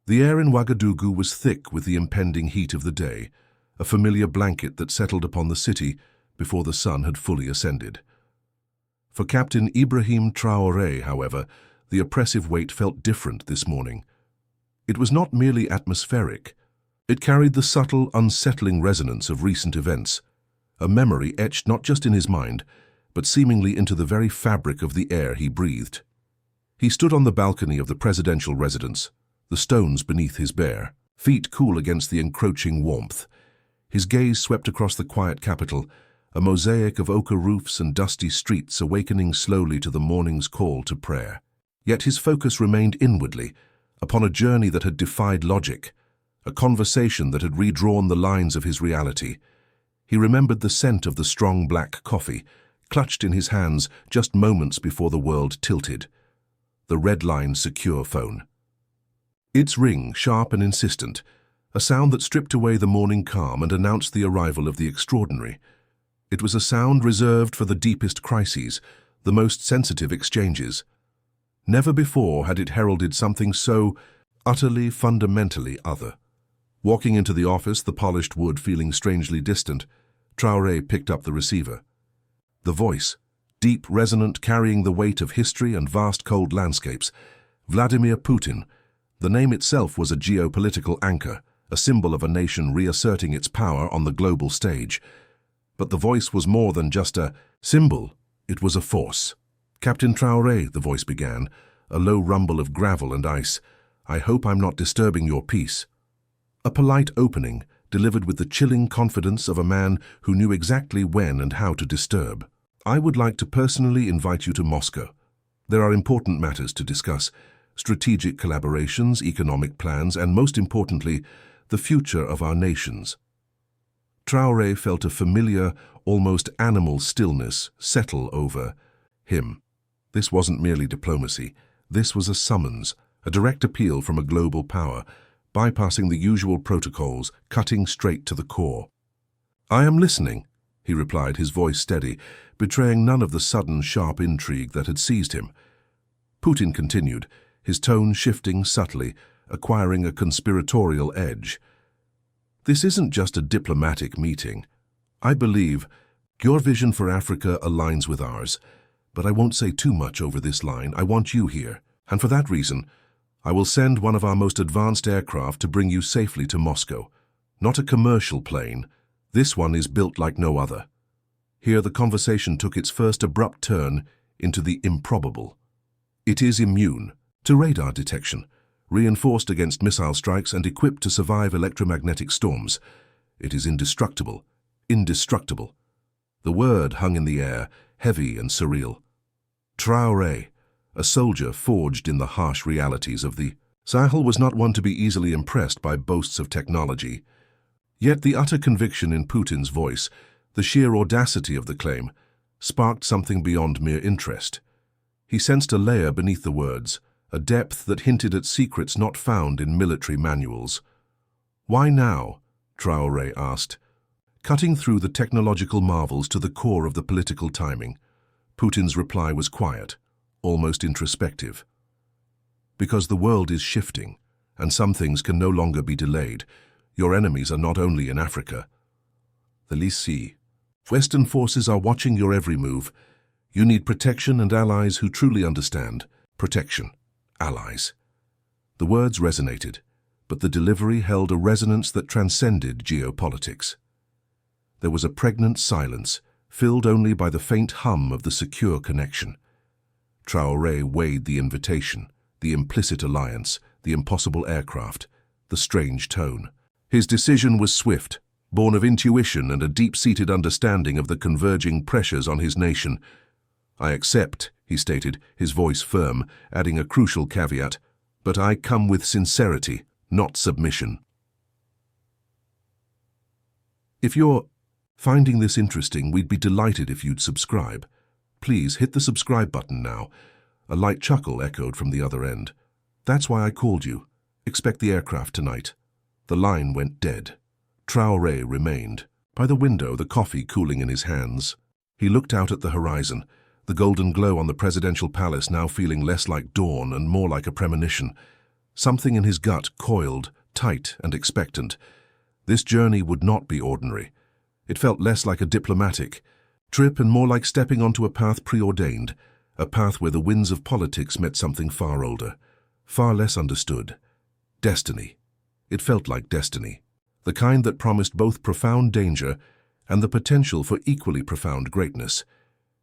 The air in Ouagadougou was thick with the impending heat of the day, a familiar blanket that settled upon the city before the sun had fully ascended. For Captain IBRAHIM Traoré, however, the oppressive weight felt different this morning. It was not merely atmospheric. It carried the subtle, unsettling resonance of recent events, a memory etched not just in his mind, but seemingly into the very fabric of the air he breathed. He stood on the balcony of the presidential residence, the stones beneath his bare feet cool against the encroaching warmth. His gaze swept across the quiet capital, a mosaic of ochre roofs and dusty streets awakening slowly to the morning's call to prayer. Yet his focus remained inwardly, upon a journey that had defied logic, a conversation that had redrawn the lines of his reality. He remembered the scent of the strong black coffee, clutched in his hands just moments before the world tilted. The red-line secure phone. Its ring, sharp and insistent, a sound that stripped away the morning calm and announced the arrival of the extraordinary. It was a sound reserved for the deepest crises, the most sensitive exchanges. Never before had it heralded something so utterly, fundamentally other. Walking into the office, the polished wood feeling strangely distant, Traoré picked up the receiver. The voice, deep, resonant, carrying the weight of history and vast cold landscapes. Vladimir Putin. The name itself was a geopolitical anchor, a symbol of a nation reasserting its power on the global stage. But the voice was more than just a symbol, it was a force. "Captain Traoré," the voice began, a low rumble of gravel and ice. "I hope I'm not disturbing your peace." A polite opening, delivered with the chilling confidence of a man who knew exactly when and how to disturb. "I would like to personally invite you to Moscow. There are important matters to discuss, strategic collaborations, economic plans, and most importantly, the future of our nations." Traoré felt a familiar, almost animal stillness settle over him. This wasn't merely diplomacy. This was a summons, a direct appeal from a global power, bypassing the usual protocols, cutting straight to the core. "I am listening," he replied, his voice steady, betraying none of the sudden, sharp intrigue that had seized him. Putin continued, his tone shifting subtly, acquiring a conspiratorial edge. "This isn't just a diplomatic meeting. I believe your vision for Africa aligns with ours, but I won't say too much over this line. I want you here, and for that reason, I will send one of our most advanced aircraft to bring you safely to Moscow. Not a commercial plane. This one is built like no other." Here the conversation took its first abrupt turn into the improbable. "It is immune to radar detection, reinforced against missile strikes and equipped to survive electromagnetic storms. It is indestructible. Indestructible." The word hung in the air, heavy and surreal. Traoré, a soldier forged in the harsh realities of the Sahel, was not one to be easily impressed by boasts of technology. Yet the utter conviction in Putin's voice, the sheer audacity of the claim, sparked something beyond mere interest. He sensed a layer beneath the words, a depth that hinted at secrets not found in military manuals. "Why now?" Traoré asked, cutting through the technological marvels to the core of the political timing. Putin's reply was quiet, almost introspective. "Because the world is shifting, and some things can no longer be delayed. Your enemies are not only in Africa. The Lycée. Western forces are watching your every move. You need protection and allies who truly understand. Protection. Allies." The words resonated, but the delivery held a resonance that transcended geopolitics. There was a pregnant silence, filled only by the faint hum of the secure connection. Traoré weighed the invitation, the implicit alliance, the impossible aircraft, the strange tone. His decision was swift, born of intuition and a deep-seated understanding of the converging pressures on his nation. "I accept," he stated, his voice firm, adding a crucial caveat, "but I come with sincerity, not submission." If you're finding this interesting, we'd be delighted if you'd subscribe. Please hit the subscribe button now. A light chuckle echoed from the other end. "That's why I called you. Expect the aircraft tonight." The line went dead. Traoré remained. By the window, the coffee cooling in his hands. He looked out at the horizon, the golden glow on the presidential palace now feeling less like dawn and more like a premonition. Something in his gut coiled, tight and expectant. This journey would not be ordinary. It felt less like a diplomatic trip and more like stepping onto a path preordained, a path where the winds of politics met something far older, far less understood. Destiny. It felt like destiny, the kind that promised both profound danger and the potential for equally profound greatness.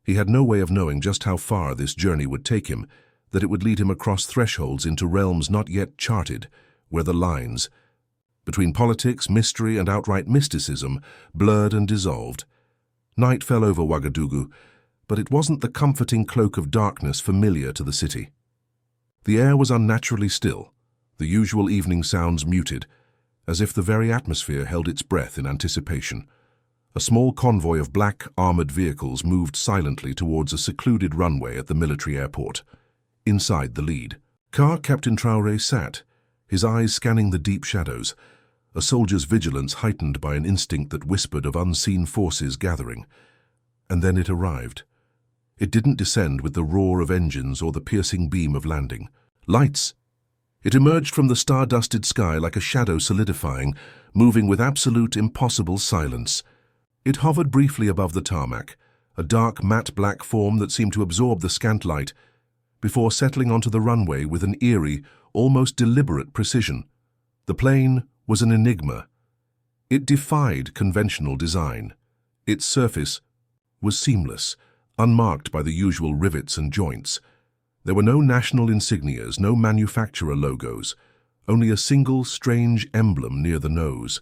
He had no way of knowing just how far this journey would take him, that it would lead him across thresholds into realms not yet charted, where the lines between politics, mystery, and outright mysticism blurred and dissolved. Night fell over Ouagadougou, but it wasn't the comforting cloak of darkness familiar to the city. The air was unnaturally still, the usual evening sounds muted, as if the very atmosphere held its breath in anticipation. A small convoy of black, armored vehicles moved silently towards a secluded runway at the military airport. Inside the lead car, Captain Traoré sat, his eyes scanning the deep shadows, a soldier's vigilance heightened by an instinct that whispered of unseen forces gathering. And then it arrived. It didn't descend with the roar of engines or the piercing beam of landing. Lights! It emerged from the star-dusted sky like a shadow solidifying, moving with absolute, impossible silence. It hovered briefly above the tarmac, a dark, matte black form that seemed to absorb the scant light, before settling onto the runway with an eerie, almost deliberate precision. The plane was an enigma. It defied conventional design. Its surface was seamless, unmarked by the usual rivets and joints. There were no national insignias, no manufacturer logos, only a single strange emblem near the nose.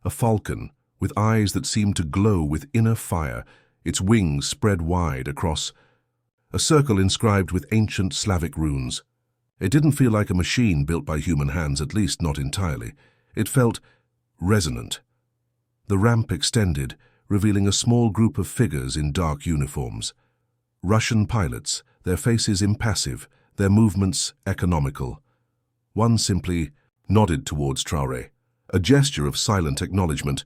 A falcon, with eyes that seemed to glow with inner fire, its wings spread wide across a circle inscribed with ancient Slavic runes. It didn't feel like a machine built by human hands, at least not entirely. It felt resonant. The ramp extended, revealing a small group of figures in dark uniforms. Russian pilots, their faces impassive, their movements economical. One simply nodded towards Traoré, a gesture of silent acknowledgement.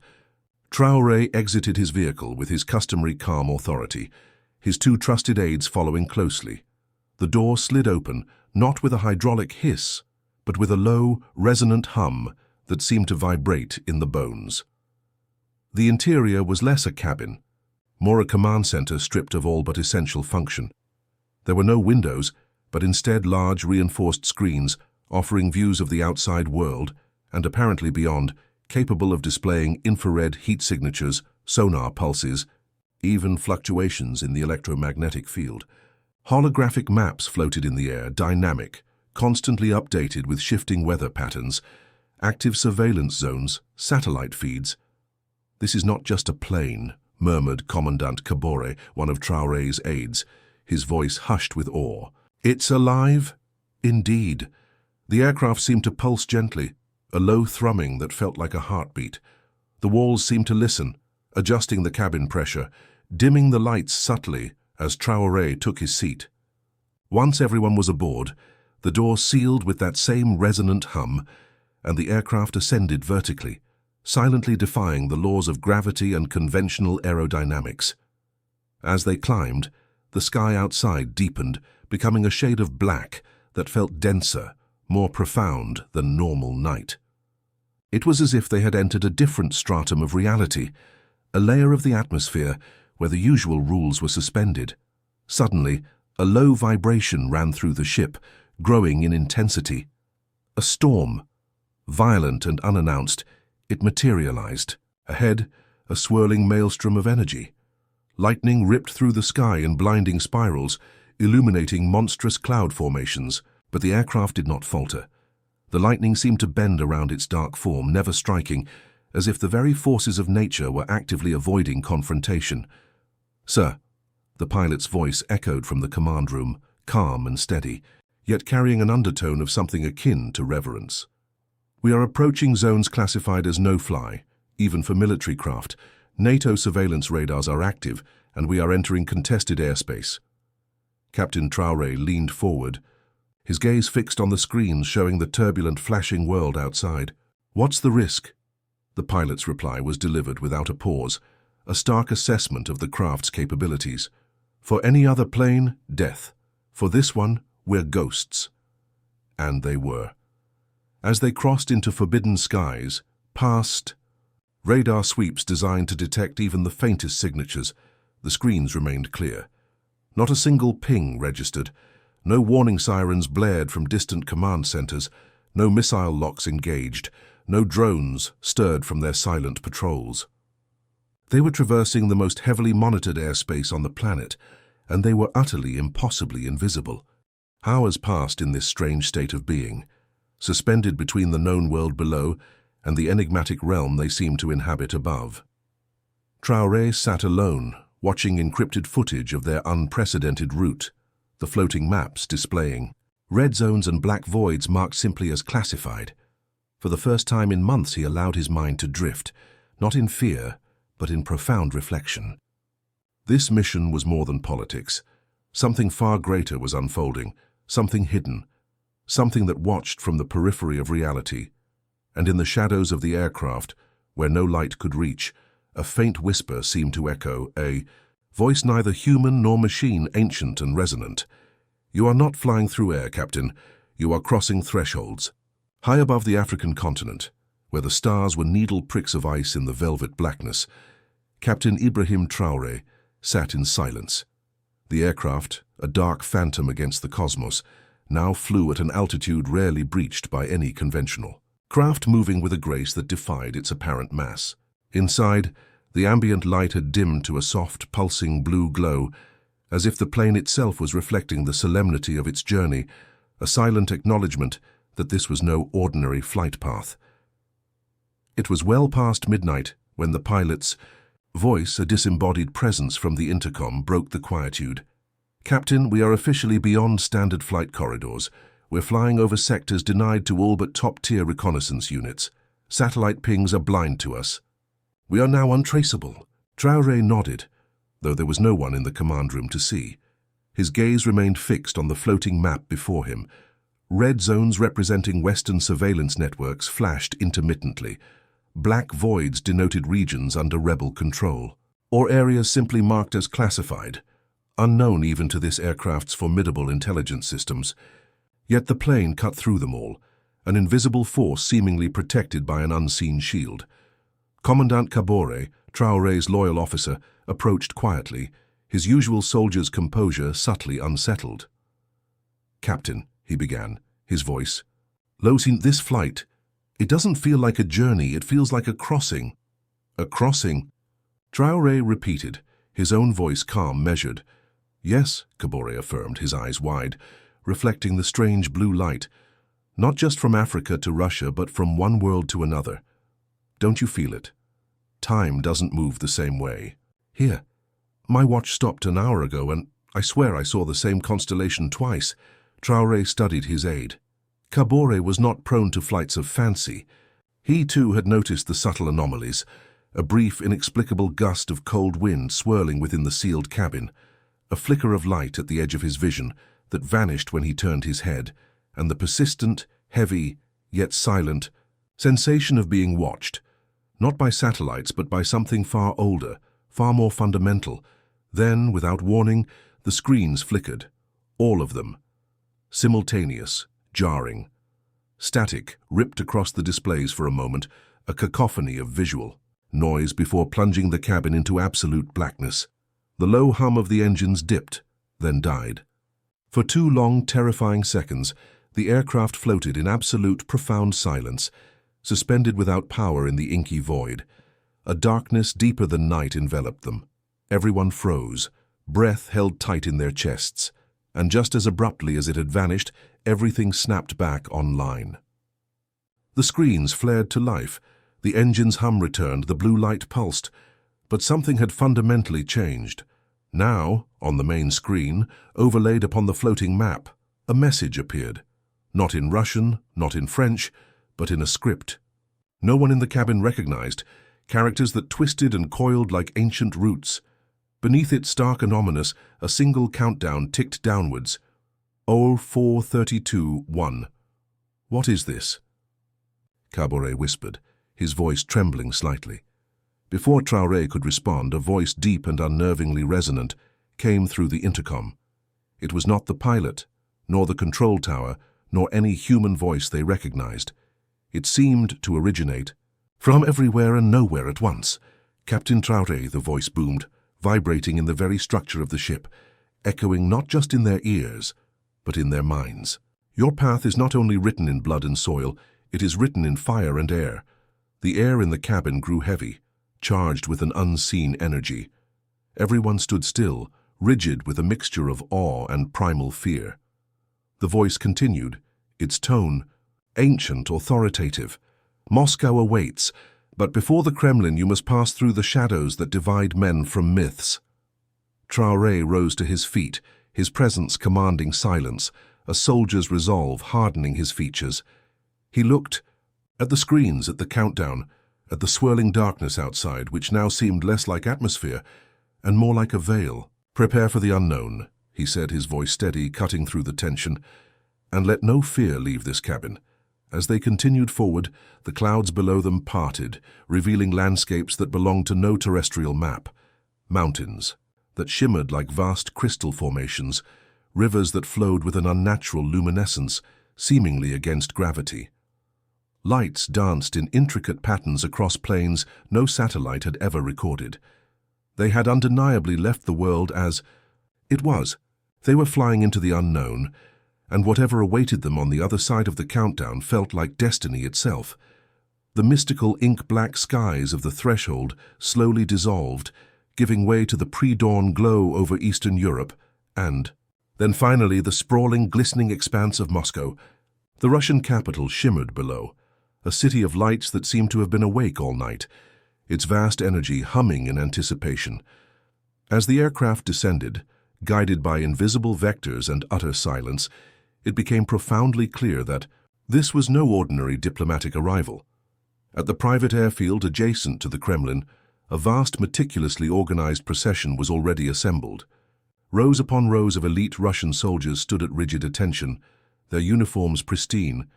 Traoré exited his vehicle with his customary calm authority, his two trusted aides following closely. The door slid open, not with a hydraulic hiss, but with a low, resonant hum that seemed to vibrate in the bones. The interior was less a cabin, more a command center stripped of all but essential function. There were no windows, but instead large reinforced screens offering views of the outside world and apparently beyond, capable of displaying infrared heat signatures, sonar pulses, even fluctuations in the electromagnetic field. Holographic maps floated in the air, dynamic, constantly updated with shifting weather patterns, active surveillance zones, satellite feeds. "This is not just a plane," murmured Commandant Kabore, one of Traoré's aides, his voice hushed with awe. "It's alive?" Indeed. The aircraft seemed to pulse gently, a low thrumming that felt like a heartbeat. The walls seemed to listen, adjusting the cabin pressure, dimming the lights subtly as Traoré took his seat. Once everyone was aboard, the door sealed with that same resonant hum, and the aircraft ascended vertically, silently defying the laws of gravity and conventional aerodynamics. As they climbed, the sky outside deepened, becoming a shade of black that felt denser, more profound than normal night. It was as if they had entered a different stratum of reality, a layer of the atmosphere where the usual rules were suspended. Suddenly, a low vibration ran through the ship, growing in intensity. A storm. Violent and unannounced, it materialized. Ahead, a swirling maelstrom of energy. Lightning ripped through the sky in blinding spirals, illuminating monstrous cloud formations, but the aircraft did not falter. The lightning seemed to bend around its dark form, never striking, as if the very forces of nature were actively avoiding confrontation. "Sir," the pilot's voice echoed from the command room, calm and steady, yet carrying an undertone of something akin to reverence. "We are approaching zones classified as no-fly, even for military craft. NATO surveillance radars are active, and we are entering contested airspace." Captain Traoré leaned forward, his gaze fixed on the screens showing the turbulent, flashing world outside. "What's the risk?" The pilot's reply was delivered without a pause, a stark assessment of the craft's capabilities. "For any other plane, death. For this one, we're ghosts." And they were. As they crossed into forbidden skies, past radar sweeps designed to detect even the faintest signatures, the screens remained clear. Not a single ping registered. No warning sirens blared from distant command centers, no missile locks engaged, no drones stirred from their silent patrols. They were traversing the most heavily monitored airspace on the planet, and they were utterly, impossibly invisible. Hours passed in this strange state of being, suspended between the known world below and the enigmatic realm they seemed to inhabit above. Traoré sat alone, watching encrypted footage of their unprecedented route, the floating maps displaying red zones and black voids marked simply as classified. For the first time in months he allowed his mind to drift, not in fear, but in profound reflection. This mission was more than politics. Something far greater was unfolding, something hidden, something that watched from the periphery of reality. And in the shadows of the aircraft, where no light could reach, a faint whisper seemed to echo, a voice neither human nor machine, ancient and resonant. "You are not flying through air, Captain. You are crossing thresholds." High above the African continent, where the stars were needle pricks of ice in the velvet blackness, Captain IBRAHIM Traoré sat in silence. The aircraft, a dark phantom against the cosmos, now flew at an altitude rarely breached by any conventional craft, moving with a grace that defied its apparent mass. Inside, the ambient light had dimmed to a soft, pulsing blue glow, as if the plane itself was reflecting the solemnity of its journey, a silent acknowledgement that this was no ordinary flight path. It was well past midnight when the pilot's voice, a disembodied presence from the intercom, broke the quietude. "Captain, we are officially beyond standard flight corridors. We're flying over sectors denied to all but top-tier reconnaissance units. Satellite pings are blind to us. We are now untraceable." Traoré nodded, though there was no one in the command room to see. His gaze remained fixed on the floating map before him. Red zones representing Western surveillance networks flashed intermittently. Black voids denoted regions under rebel control, or areas simply marked as classified, unknown even to this aircraft's formidable intelligence systems. Yet the plane cut through them all, an invisible force seemingly protected by an unseen shield. Commandant Kabore, Traoré's loyal officer, approached quietly, his usual soldier's composure subtly unsettled. "Captain," he began, his voice low, "this flight, it doesn't feel like a journey, it feels like a crossing." "A crossing?" Traoré repeated, his own voice calm, measured. "Yes," Kabore affirmed, his eyes wide, reflecting the strange blue light, "not just from Africa to Russia, but from one world to another. Don't you feel it? Time doesn't move the same way. Here, my watch stopped an hour ago, and I swear I saw the same constellation twice." Traoré studied his aide. Kabore was not prone to flights of fancy. He too had noticed the subtle anomalies, a brief, inexplicable gust of cold wind swirling within the sealed cabin, a flicker of light at the edge of his vision that vanished when he turned his head, and the persistent, heavy, yet silent sensation of being watched, not by satellites but by something far older, far more fundamental. Then, without warning, the screens flickered, all of them. Simultaneous, jarring. Static ripped across the displays for a moment, a cacophony of visual noise before plunging the cabin into absolute blackness. The low hum of the engines dipped, then died. For 2 long, terrifying seconds, the aircraft floated in absolute, profound silence, suspended without power in the inky void. A darkness deeper than night enveloped them. Everyone froze, breath held tight in their chests, and just as abruptly as it had vanished, everything snapped back online. The screens flared to life, the engine's hum returned, the blue light pulsed, but something had fundamentally changed. Now, on the main screen, overlaid upon the floating map, a message appeared. Not in Russian, not in French, but in a script. No one in the cabin recognized, characters that twisted and coiled like ancient roots. Beneath it, stark and ominous, a single countdown ticked downwards. 0432-1. "What is this?" Kabore whispered, his voice trembling slightly. Before Traoré could respond, a voice deep and unnervingly resonant came through the intercom. It was not the pilot, nor the control tower, nor any human voice they recognized. It seemed to originate from everywhere and nowhere at once. "Captain Traoré," the voice boomed, vibrating in the very structure of the ship, echoing not just in their ears, but in their minds. "Your path is not only written in blood and soil, it is written in fire and air." The air in the cabin grew heavy, charged with an unseen energy. Everyone stood still, rigid with a mixture of awe and primal fear. The voice continued, its tone ancient, authoritative. "Moscow awaits, but before the Kremlin you must pass through the shadows that divide men from myths." Traoré rose to his feet, his presence commanding silence, a soldier's resolve hardening his features. He looked at the screens, at the countdown, at the swirling darkness outside, which now seemed less like atmosphere and more like a veil. "Prepare for the unknown," he said, his voice steady, cutting through the tension. "And let no fear leave this cabin." As they continued forward, the clouds below them parted, revealing landscapes that belonged to no terrestrial map. Mountains that shimmered like vast crystal formations, rivers that flowed with an unnatural luminescence, seemingly against gravity. Lights danced in intricate patterns across plains no satellite had ever recorded. They had undeniably left the world as it was. They were flying into the unknown, and whatever awaited them on the other side of the countdown felt like destiny itself. The mystical ink-black skies of the threshold slowly dissolved, giving way to the pre-dawn glow over Eastern Europe, and then finally the sprawling, glistening expanse of Moscow. The Russian capital shimmered below, a city of lights that seemed to have been awake all night, its vast energy humming in anticipation. As the aircraft descended, guided by invisible vectors and utter silence, it became profoundly clear that this was no ordinary diplomatic arrival. At the private airfield adjacent to the Kremlin, a vast, meticulously organized procession was already assembled. Rows upon rows of elite Russian soldiers stood at rigid attention, their uniforms pristine,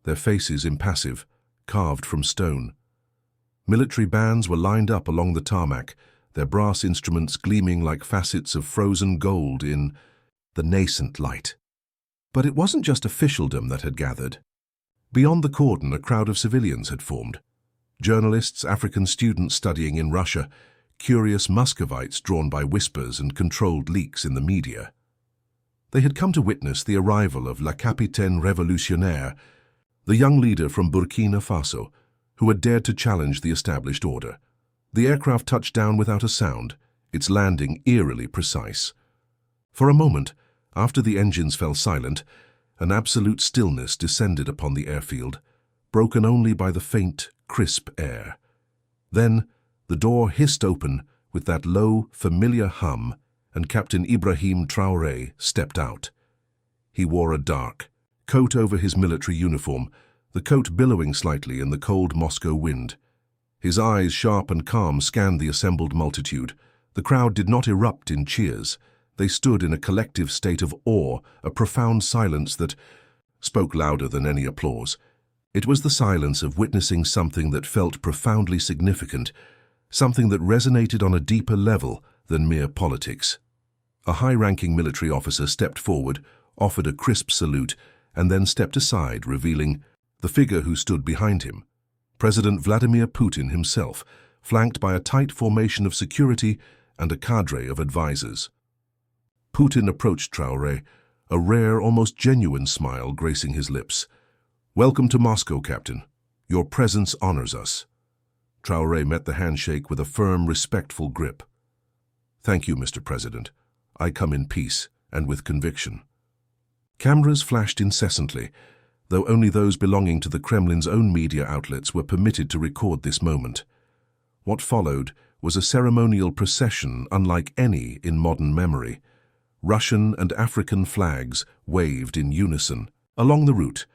their faces impassive, carved from stone. Military bands were lined up along the tarmac, their brass instruments gleaming like facets of frozen gold in the nascent light. But it wasn't just officialdom that had gathered. Beyond the cordon, a crowd of civilians had formed. Journalists, African students studying in Russia, curious Muscovites drawn by whispers and controlled leaks in the media. They had come to witness the arrival of La Capitaine Révolutionnaire, the young leader from Burkina Faso, who had dared to challenge the established order. The aircraft touched down without a sound, its landing eerily precise. For a moment, after the engines fell silent, an absolute stillness descended upon the airfield, broken only by the faint, crisp air. Then, the door hissed open with that low, familiar hum, and Captain IBRAHIM Traoré stepped out. He wore a dark coat over his military uniform, the coat billowing slightly in the cold Moscow wind. His eyes, sharp and calm, scanned the assembled multitude. The crowd did not erupt in cheers. They stood in a collective state of awe, a profound silence that spoke louder than any applause. It was the silence of witnessing something that felt profoundly significant, something that resonated on a deeper level than mere politics. A high-ranking military officer stepped forward, offered a crisp salute, and then stepped aside, revealing the figure who stood behind him, President Vladimir Putin himself, flanked by a tight formation of security and a cadre of advisors. Putin approached Traoré, a rare, almost genuine smile gracing his lips. "Welcome to Moscow, Captain. Your presence honors us." Traoré met the handshake with a firm, respectful grip. "Thank you, Mr. President. I come in peace and with conviction." Cameras flashed incessantly, though only those belonging to the Kremlin's own media outlets were permitted to record this moment. What followed was a ceremonial procession unlike any in modern memory. Russian and African flags waved in unison. Along the route,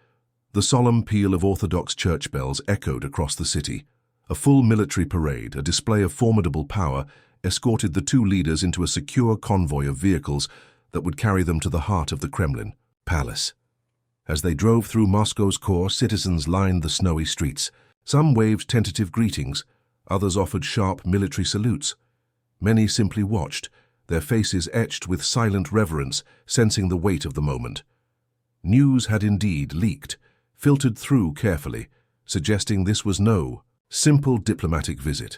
the solemn peal of Orthodox church bells echoed across the city. A full military parade, a display of formidable power, escorted the two leaders into a secure convoy of vehicles that would carry them to the heart of the Kremlin palace. As they drove through Moscow's core, citizens lined the snowy streets. Some waved tentative greetings, others offered sharp military salutes. Many simply watched, their faces etched with silent reverence, sensing the weight of the moment. News had indeed leaked, filtered through carefully, suggesting this was no simple diplomatic visit.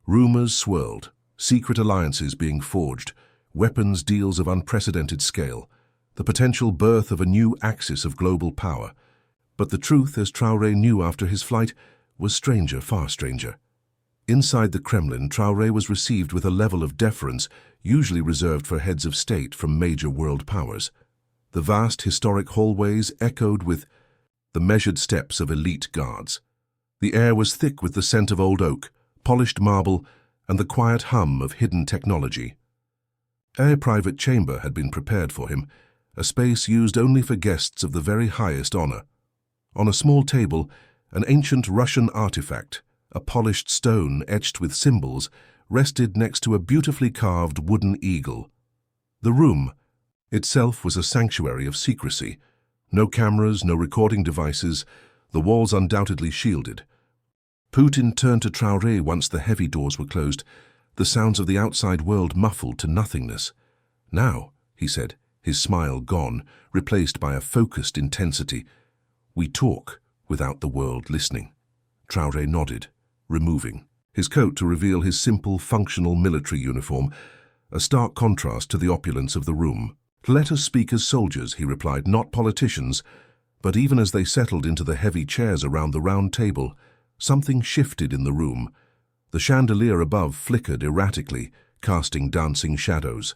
Rumors swirled, secret alliances being forged, weapons deals of unprecedented scale, the potential birth of a new axis of global power. But the truth, as Traoré knew after his flight, was stranger, far stranger. Inside the Kremlin, Traoré was received with a level of deference usually reserved for heads of state from major world powers. The vast historic hallways echoed with the measured steps of elite guards. The air was thick with the scent of old oak, polished marble, and the quiet hum of hidden technology. A private chamber had been prepared for him, a space used only for guests of the very highest honor. On a small table, an ancient Russian artifact, a polished stone etched with symbols, rested next to a beautifully carved wooden eagle. The room itself was a sanctuary of secrecy. No cameras, no recording devices, the walls undoubtedly shielded. Putin turned to Traoré once the heavy doors were closed, the sounds of the outside world muffled to nothingness. "Now," he said, his smile gone, replaced by a focused intensity, "we talk without the world listening." Traoré nodded, removing his coat to reveal his simple, functional military uniform, a stark contrast to the opulence of the room. "Let us speak as soldiers," he replied, "not politicians." But even as they settled into the heavy chairs around the round table, something shifted in the room. The chandelier above flickered erratically, casting dancing shadows.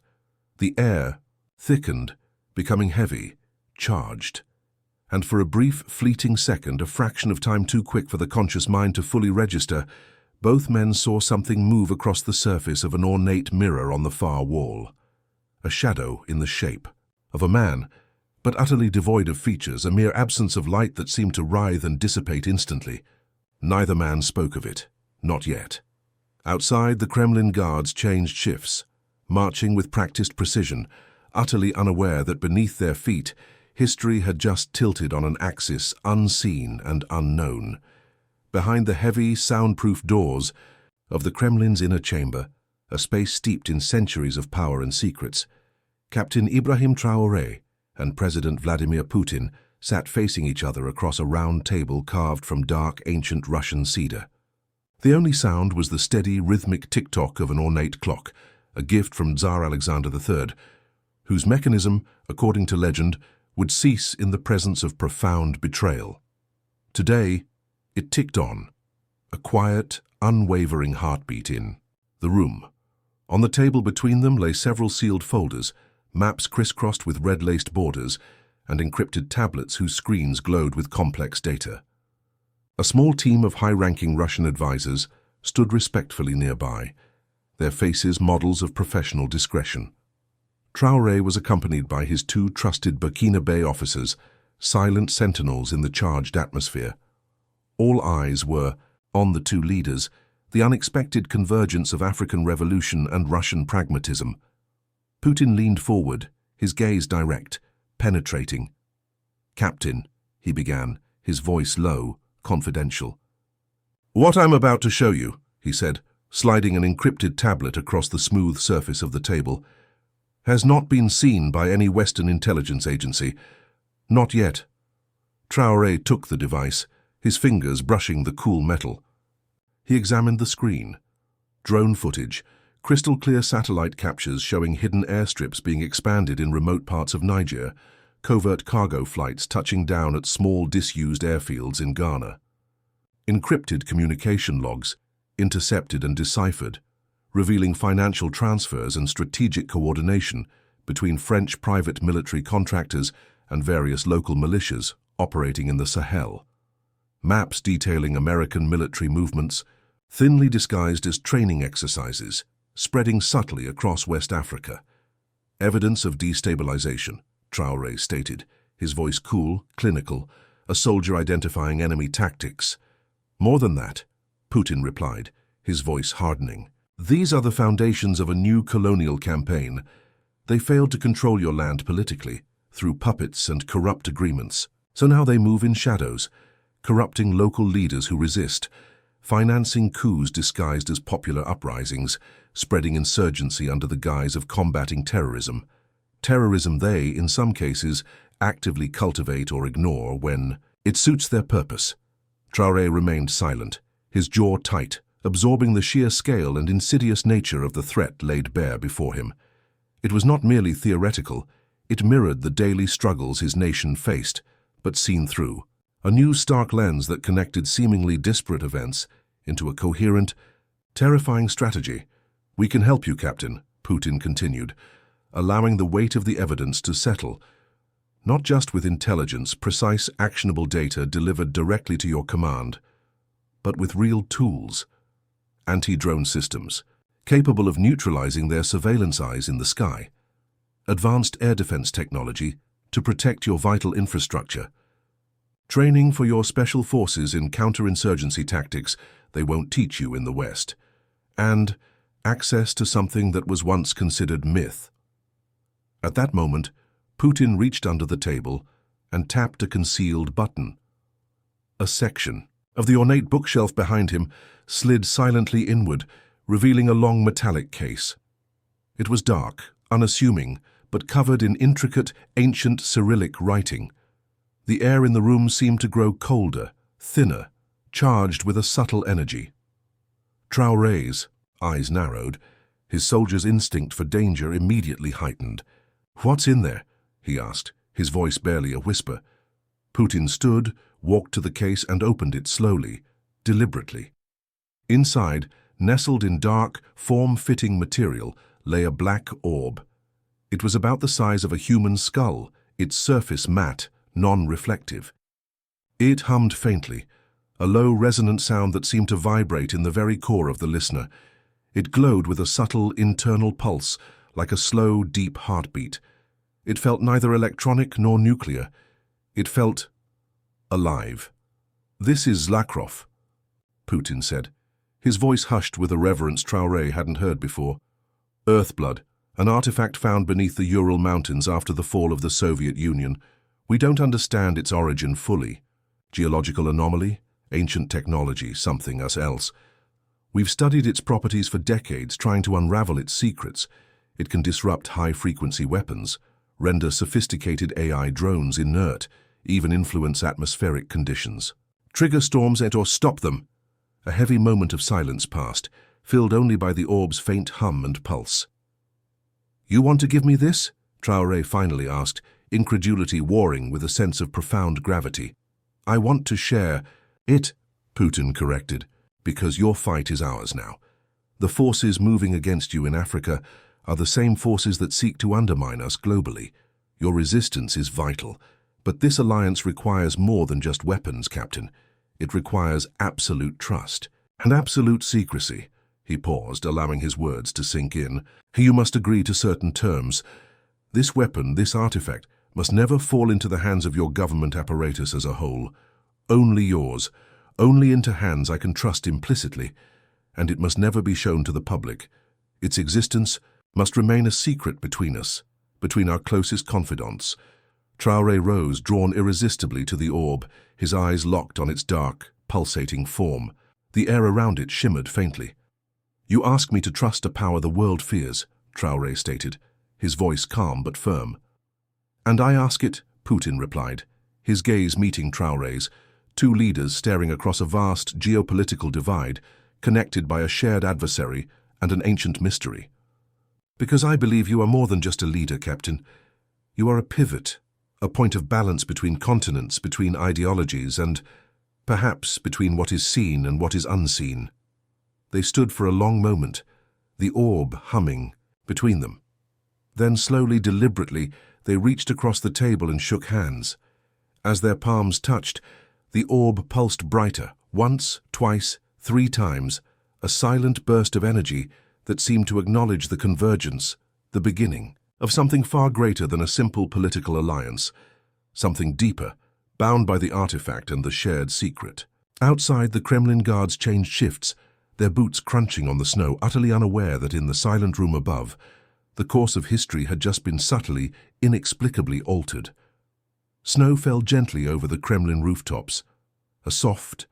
The air thickened, becoming heavy, charged. And for a brief, fleeting second, a fraction of time too quick for the conscious mind to fully register, both men saw something move across the surface of an ornate mirror on the far wall. A shadow in the shape of a man, but utterly devoid of features, a mere absence of light that seemed to writhe and dissipate instantly. Neither man spoke of it, not yet. Outside, the Kremlin guards changed shifts, marching with practiced precision, utterly unaware that beneath their feet, history had just tilted on an axis unseen and unknown. Behind the heavy, soundproof doors of the Kremlin's inner chamber, a space steeped in centuries of power and secrets, Captain IBRAHIM Traoré and President Vladimir Putin sat facing each other across a round table carved from dark, ancient Russian cedar. The only sound was the steady, rhythmic tick-tock of an ornate clock, a gift from Tsar Alexander III, whose mechanism, according to legend, would cease in the presence of profound betrayal. Today, it ticked on, a quiet, unwavering heartbeat in the room. On the table between them lay several sealed folders, maps crisscrossed with red-laced borders, and encrypted tablets whose screens glowed with complex data. A small team of high-ranking Russian advisors stood respectfully nearby, their faces models of professional discretion. Traoré was accompanied by his two trusted Burkina officers, silent sentinels in the charged atmosphere. All eyes were on the two leaders, the unexpected convergence of African revolution and Russian pragmatism. Putin leaned forward, his gaze direct, penetrating. "Captain," he began, his voice low, confidential. "What I'm about to show you," he said, sliding an encrypted tablet across the smooth surface of the table, "has not been seen by any Western intelligence agency. Not yet." Traoré took the device, his fingers brushing the cool metal. He examined the screen. Drone footage, crystal-clear satellite captures showing hidden airstrips being expanded in remote parts of Niger, covert cargo flights touching down at small disused airfields in Ghana. Encrypted communication logs, intercepted and deciphered, revealing financial transfers and strategic coordination between French private military contractors and various local militias operating in the Sahel. Maps detailing American military movements, thinly disguised as training exercises, spreading subtly across West Africa. "Evidence of destabilization," Traoré stated, his voice cool, clinical, a soldier identifying enemy tactics. "More than that," Putin replied, his voice hardening. "These are the foundations of a new colonial campaign. They failed to control your land politically, through puppets and corrupt agreements. So now they move in shadows, corrupting local leaders who resist, financing coups disguised as popular uprisings, spreading insurgency under the guise of combating terrorism. Terrorism they, in some cases, actively cultivate or ignore when it suits their purpose." Traoré remained silent, his jaw tight, absorbing the sheer scale and insidious nature of the threat laid bare before him. It was not merely theoretical, it mirrored the daily struggles his nation faced, but seen through. A new stark lens that connected seemingly disparate events into a coherent, terrifying strategy. "We can help you, Captain," Putin continued, allowing the weight of the evidence to settle, not just with intelligence, precise, actionable data delivered directly to your command, but with real tools, anti-drone systems, capable of neutralizing their surveillance eyes in the sky, advanced air defense technology to protect your vital infrastructure, training for your special forces in counterinsurgency tactics they won't teach you in the West, and access to something that was once considered myth. At that moment, Putin reached under the table and tapped a concealed button. A section of the ornate bookshelf behind him slid silently inward, revealing a long metallic case. It was dark, unassuming, but covered in intricate, ancient Cyrillic writing. The air in the room seemed to grow colder, thinner, charged with a subtle energy. Traoré's eyes narrowed, his soldier's instinct for danger immediately heightened. "What's in there?" he asked, his voice barely a whisper. Putin stood, walked to the case and opened it slowly, deliberately. Inside, nestled in dark, form-fitting material, lay a black orb. It was about the size of a human skull, its surface matte, non-reflective. It hummed faintly, a low, resonant sound that seemed to vibrate in the very core of the listener. It glowed with a subtle, internal pulse, like a slow, deep heartbeat. It felt neither electronic nor nuclear. It felt alive. "This is Zlacrov," Putin said, his voice hushed with a reverence Traoré hadn't heard before. "Earthblood, an artifact found beneath the Ural Mountains after the fall of the Soviet Union. We don't understand its origin fully. Geological anomaly, ancient technology, something else. We've studied its properties for decades, trying to unravel its secrets. It can disrupt high-frequency weapons, render sophisticated AI drones inert, even influence atmospheric conditions. Trigger storms or stop them." A heavy moment of silence passed, filled only by the orb's faint hum and pulse. "You want to give me this?" Traoré finally asked, incredulity warring with a sense of profound gravity. "I want to share it," Putin corrected, "because your fight is ours now. The forces moving against you in Africa are the same forces that seek to undermine us globally. Your resistance is vital, but this alliance requires more than just weapons, Captain. It requires absolute trust and absolute secrecy." He paused, allowing his words to sink in. "You must agree to certain terms. This weapon, this artifact, must never fall into the hands of your government apparatus as a whole. Only yours, only into hands I can trust implicitly, and it must never be shown to the public. Its existence must remain a secret between us, between our closest confidants." Traoré rose, drawn irresistibly to the orb, his eyes locked on its dark, pulsating form. The air around it shimmered faintly. "You ask me to trust a power the world fears," Traoré stated, his voice calm but firm. "And I ask it," Putin replied, his gaze meeting Traoré's, two leaders staring across a vast geopolitical divide, connected by a shared adversary and an ancient mystery. "Because I believe you are more than just a leader, Captain. You are a pivot, a point of balance between continents, between ideologies, and perhaps between what is seen and what is unseen." They stood for a long moment, the orb humming between them. Then slowly, deliberately, they reached across the table and shook hands. As their palms touched, the orb pulsed brighter, once, twice, 3 times, a silent burst of energy that seemed to acknowledge the convergence, the beginning, of something far greater than a simple political alliance, something deeper, bound by the artifact and the shared secret. Outside, the Kremlin guards changed shifts, their boots crunching on the snow, utterly unaware that in the silent room above, the course of history had just been subtly, inexplicably altered. Snow fell gently over the Kremlin rooftops, a soft,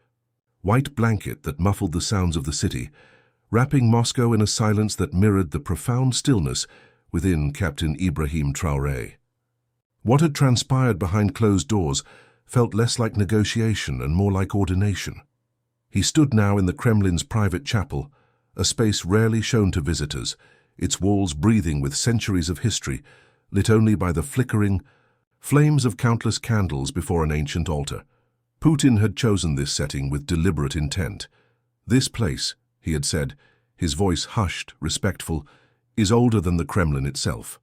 white blanket that muffled the sounds of the city, wrapping Moscow in a silence that mirrored the profound stillness within Captain IBRAHIM Traoré. What had transpired behind closed doors felt less like negotiation and more like ordination. He stood now in the Kremlin's private chapel, a space rarely shown to visitors, its walls breathing with centuries of history, lit only by the flickering flames of countless candles before an ancient altar. Putin had chosen this setting with deliberate intent. "This place," he had said, his voice hushed, respectful, "is older than the Kremlin itself.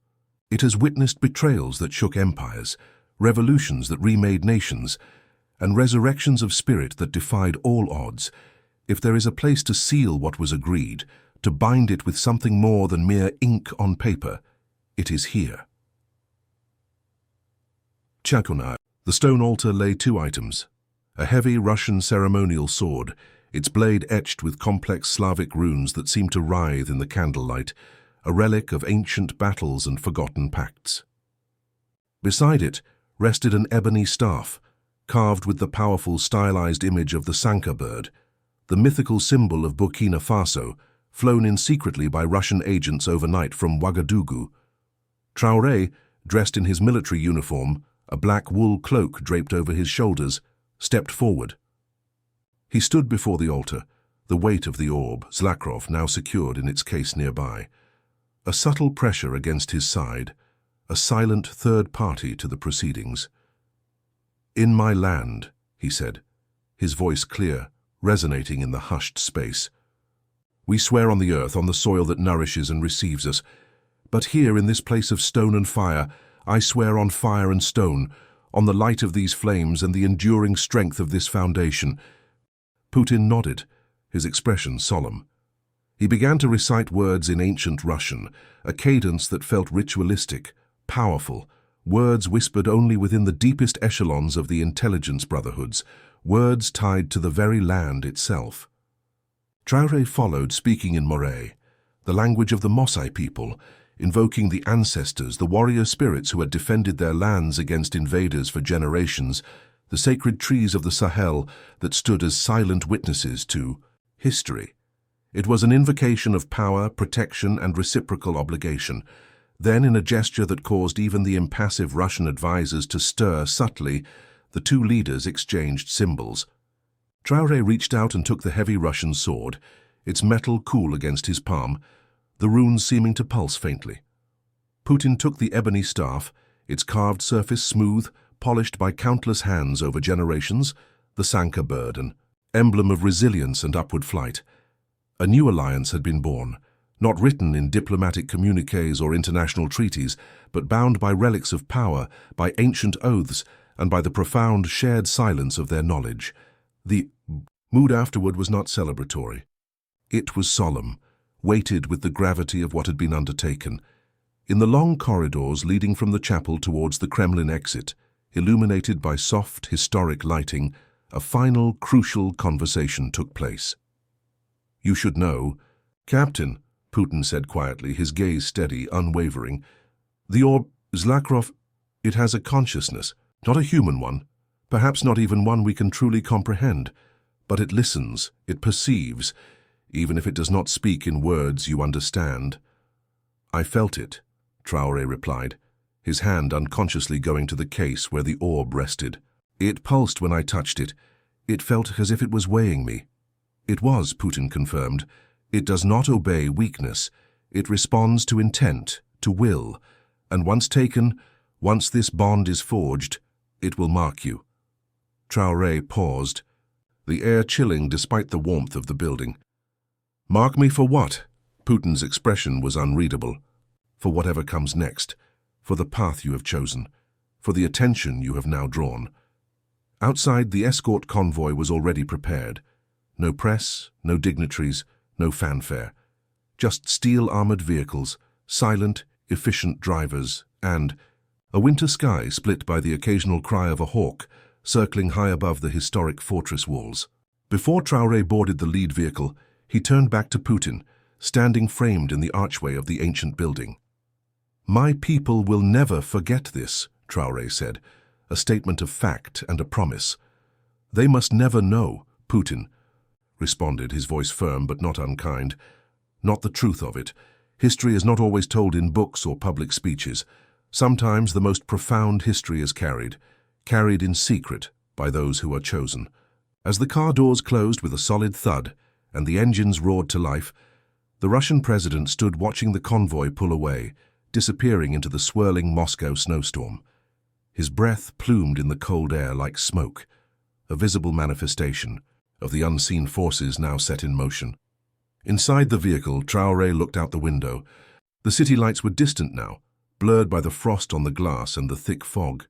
It has witnessed betrayals that shook empires, revolutions that remade nations, and resurrections of spirit that defied all odds. If there is a place to seal what was agreed, to bind it with something more than mere ink on paper, it is here." Chakona. The stone altar lay 2 items. A heavy Russian ceremonial sword, its blade etched with complex Slavic runes that seemed to writhe in the candlelight, a relic of ancient battles and forgotten pacts. Beside it rested an ebony staff, carved with the powerful stylized image of the Sanka bird, the mythical symbol of Burkina Faso, flown in secretly by Russian agents overnight from Ouagadougou. Traoré, dressed in his military uniform, a black wool cloak draped over his shoulders, stepped forward. He stood before the altar, the weight of the orb, Zlacrov, now secured in its case nearby. A subtle pressure against his side, a silent third party to the proceedings. "In my land," he said, his voice clear, resonating in the hushed space. "We swear on the earth, on the soil that nourishes and receives us. But here, in this place of stone and fire, I swear on fire and stone, on the light of these flames and the enduring strength of this foundation." Putin nodded, his expression solemn. He began to recite words in ancient Russian, a cadence that felt ritualistic, powerful, words whispered only within the deepest echelons of the intelligence brotherhoods, words tied to the very land itself. Traoré followed, speaking in Moray, the language of the Mosai people, invoking the ancestors, the warrior spirits who had defended their lands against invaders for generations, the sacred trees of the Sahel that stood as silent witnesses to history. It was an invocation of power, protection, and reciprocal obligation. Then, in a gesture that caused even the impassive Russian advisors to stir subtly, the 2 leaders exchanged symbols. Traoré reached out and took the heavy Russian sword, its metal cool against his palm, the runes seeming to pulse faintly. Putin took the ebony staff, its carved surface smooth, polished by countless hands over generations, the Sanka bird, an emblem of resilience and upward flight. A new alliance had been born, not written in diplomatic communiques or international treaties, but bound by relics of power, by ancient oaths, and by the profound shared silence of their knowledge. The mood afterward was not celebratory. It was solemn, weighted with the gravity of what had been undertaken. In the long corridors leading from the chapel towards the Kremlin exit, illuminated by soft, historic lighting, a final, crucial conversation took place. "You should know, Captain," Putin said quietly, his gaze steady, unwavering. "The orb, Zlacrov, it has a consciousness, not a human one, perhaps not even one we can truly comprehend, but it listens, it perceives, even if it does not speak in words you understand." "I felt it," Traoré replied, his hand unconsciously going to the case where the orb rested. "It pulsed when I touched it. It felt as if it was weighing me." "It was," Putin confirmed. "It does not obey weakness. It responds to intent, to will, and once taken, once this bond is forged, it will mark you." Traoré paused, the air chilling despite the warmth of the building. "Mark me for what?" Putin's expression was unreadable. "For whatever comes next, for the path you have chosen, for the attention you have now drawn." Outside, the escort convoy was already prepared. No press, no dignitaries, no fanfare. Just steel-armored vehicles, silent, efficient drivers, and a winter sky split by the occasional cry of a hawk, circling high above the historic fortress walls. Before Traoré boarded the lead vehicle, he turned back to Putin, standing framed in the archway of the ancient building. "My people will never forget this," Traoré said, a statement of fact and a promise. "They must never know," Putin responded, his voice firm but not unkind. "Not the truth of it. History is not always told in books or public speeches. Sometimes the most profound history is carried in secret, by those who are chosen. As the car doors closed with a solid thud and the engines roared to life, the Russian president stood watching the convoy pull away, disappearing into the swirling Moscow snowstorm. His breath plumed in the cold air like smoke, a visible manifestation of the unseen forces now set in motion. Inside the vehicle, Traoré looked out the window. The city lights were distant now, blurred by the frost on the glass and the thick fog.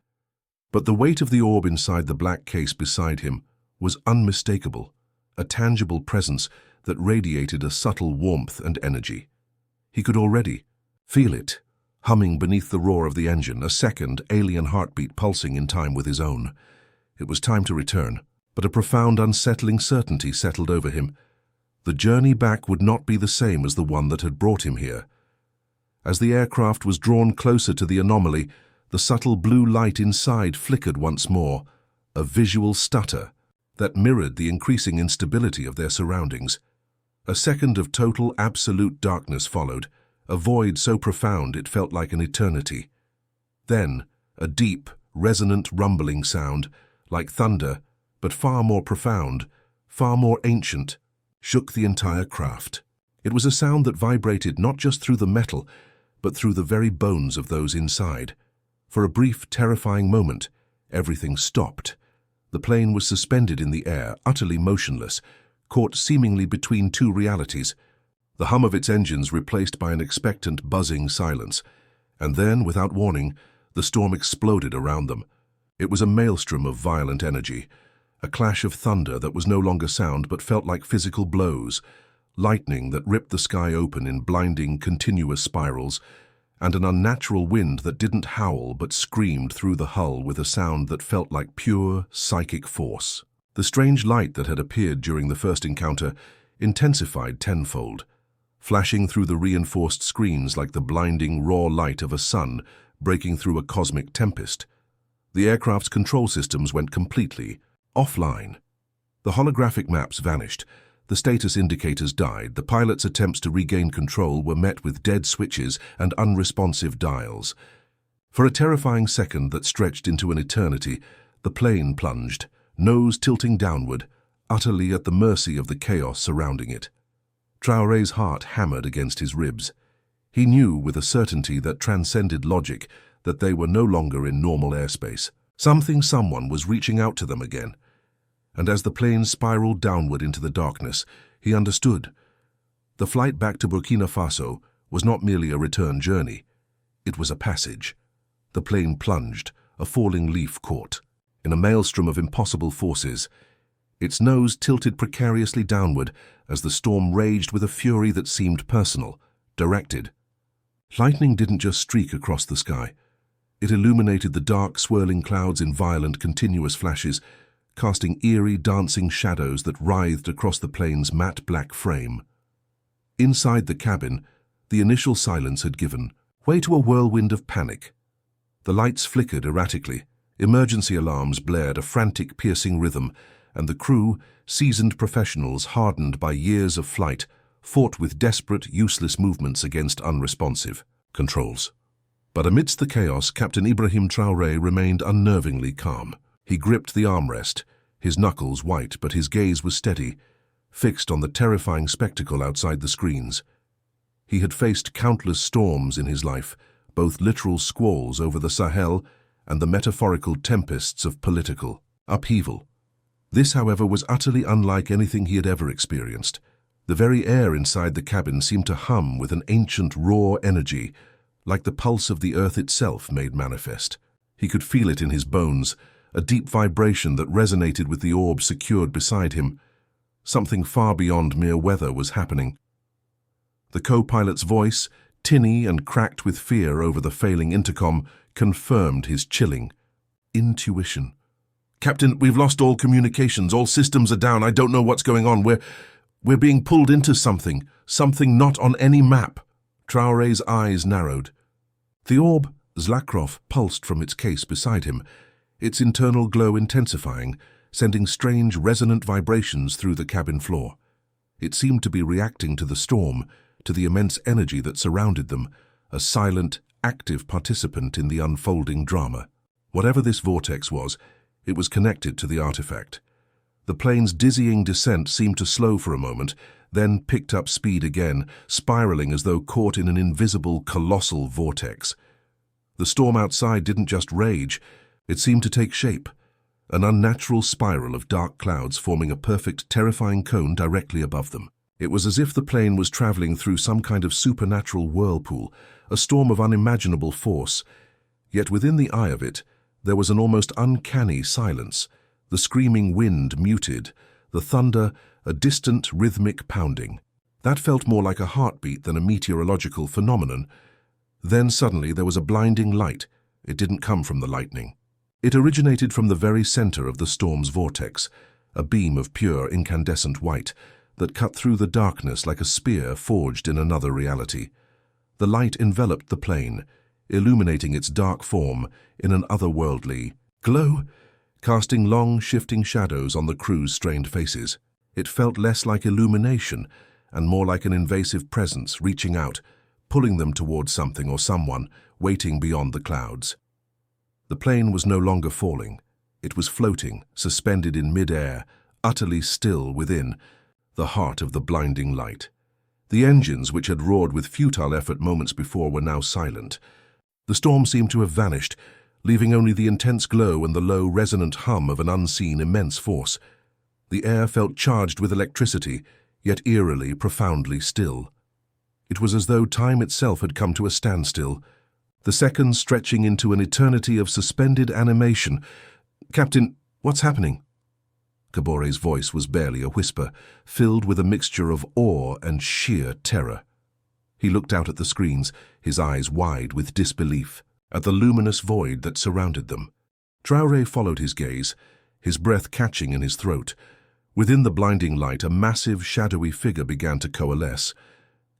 But the weight of the orb inside the black case beside him was unmistakable, a tangible presence that radiated a subtle warmth and energy. He could already feel it, humming beneath the roar of the engine, a second, alien heartbeat pulsing in time with his own. It was time to return, but a profound, unsettling certainty settled over him. The journey back would not be the same as the one that had brought him here. As the aircraft was drawn closer to the anomaly, the subtle blue light inside flickered once more, a visual stutter that mirrored the increasing instability of their surroundings. A second of total, absolute darkness followed, a void so profound it felt like an eternity. Then, a deep, resonant rumbling sound, like thunder, but far more profound, far more ancient, shook the entire craft. It was a sound that vibrated not just through the metal, but through the very bones of those inside. For a brief, terrifying moment, everything stopped. The plane was suspended in the air, utterly motionless, caught seemingly between two realities, the hum of its engines replaced by an expectant, buzzing silence. And then, without warning, the storm exploded around them. It was a maelstrom of violent energy, a clash of thunder that was no longer sound but felt like physical blows, lightning that ripped the sky open in blinding, continuous spirals, and an unnatural wind that didn't howl but screamed through the hull with a sound that felt like pure, psychic force. The strange light that had appeared during the first encounter intensified tenfold, flashing through the reinforced screens like the blinding, raw light of a sun breaking through a cosmic tempest. The aircraft's control systems went completely offline. The holographic maps vanished, the status indicators died, the pilot's attempts to regain control were met with dead switches and unresponsive dials. For a terrifying second that stretched into an eternity, the plane plunged, nose tilting downward, utterly at the mercy of the chaos surrounding it. Traoré's heart hammered against his ribs. He knew with a certainty that transcended logic that they were no longer in normal airspace. Someone was reaching out to them again. And as the plane spiraled downward into the darkness, he understood. The flight back to Burkina Faso was not merely a return journey. It was a passage. The plane plunged, a falling leaf caught, in a maelstrom of impossible forces. Its nose tilted precariously downward as the storm raged with a fury that seemed personal, directed. Lightning didn't just streak across the sky. It illuminated the dark, swirling clouds in violent, continuous flashes, casting eerie, dancing shadows that writhed across the plane's matte black frame. Inside the cabin, the initial silence had given way to a whirlwind of panic. The lights flickered erratically, emergency alarms blared a frantic, piercing rhythm, and the crew, seasoned professionals hardened by years of flight, fought with desperate, useless movements against unresponsive controls. But amidst the chaos, Captain IBRAHIM Traoré remained unnervingly calm. He gripped the armrest, his knuckles white, but his gaze was steady, fixed on the terrifying spectacle outside the screens. He had faced countless storms in his life, both literal squalls over the Sahel and the metaphorical tempests of political upheaval. This, however, was utterly unlike anything he had ever experienced. The very air inside the cabin seemed to hum with an ancient, raw energy, like the pulse of the earth itself made manifest. He could feel it in his bones, a deep vibration that resonated with the orb secured beside him. Something far beyond mere weather was happening. The co-pilot's voice, tinny and cracked with fear over the failing intercom, confirmed his chilling intuition. "Captain, we've lost all communications. All systems are down. I don't know what's going on. We're being pulled into something not on any map." Traoré's eyes narrowed. The orb, Zlacrov, pulsed from its case beside him, its internal glow intensifying, sending strange, resonant vibrations through the cabin floor. It seemed to be reacting to the storm, to the immense energy that surrounded them, a silent, active participant in the unfolding drama. Whatever this vortex was, It was connected to the artifact. The plane's dizzying descent seemed to slow for a moment, then picked up speed again, spiraling as though caught in an invisible, colossal vortex. The storm outside didn't just rage, it seemed to take shape, an unnatural spiral of dark clouds forming a perfect, terrifying cone directly above them. It was as if the plane was traveling through some kind of supernatural whirlpool, a storm of unimaginable force. Yet within the eye of it, there was an almost uncanny silence, the screaming wind muted, the thunder a distant rhythmic pounding. That felt more like a heartbeat than a meteorological phenomenon. Then suddenly there was a blinding light. It didn't come from the lightning. It originated from the very center of the storm's vortex, a beam of pure incandescent white that cut through the darkness like a spear forged in another reality. The light enveloped the plane, illuminating its dark form in an otherworldly glow, casting long, shifting shadows on the crew's strained faces. It felt less like illumination and more like an invasive presence reaching out, pulling them towards something or someone waiting beyond the clouds. The plane was no longer falling. It was floating, suspended in mid-air, utterly still within, the heart of the blinding light. The engines, which had roared with futile effort moments before, were now silent. The storm seemed to have vanished, leaving only the intense glow and the low, resonant hum of an unseen, immense force. The air felt charged with electricity, yet eerily, profoundly still. It was as though time itself had come to a standstill, the seconds stretching into an eternity of suspended animation. "Captain, what's happening?" Caboret's voice was barely a whisper, filled with a mixture of awe and sheer terror. He looked out at the screens, his eyes wide with disbelief, at the luminous void that surrounded them. Traoré followed his gaze, his breath catching in his throat. Within the blinding light, a massive, shadowy figure began to coalesce.